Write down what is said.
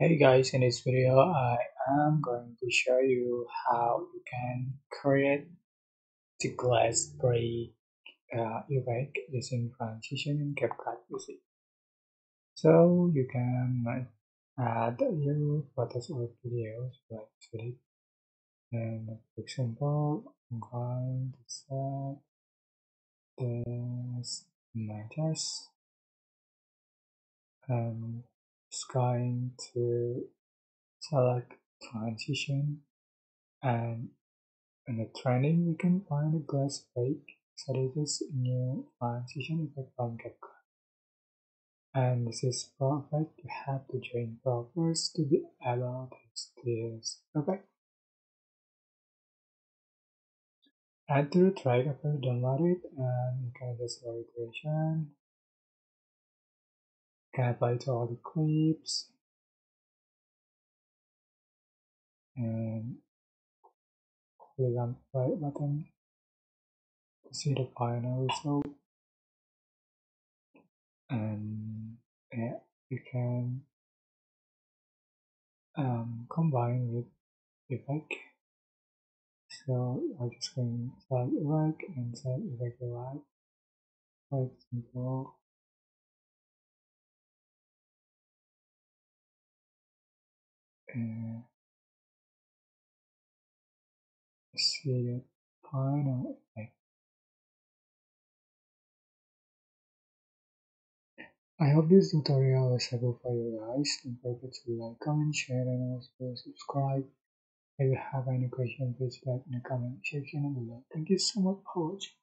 Hey guys, in this video I am going to show you how you can create the glass break effect using transition in CapCut PC. So you can add your photos or videos like today. And for example, I'm going to set this images and just going to select transition and in the training, we can find a glass break. So this is new transition effect from CapCut. And this is perfect. You have to join properties to be able to use this effect. Add to the track after you download it and you can just slow iteration. You can apply to all the clips and click on the play button to see the final result. And yeah, you can combine with effect. So I just going to select effect and set effect light. For example, and see the final effect. I hope this tutorial was helpful for you guys. Don't forget to like, comment, share, and also subscribe. If you have any questions, please write in the comment section below. Thank you so much for watching.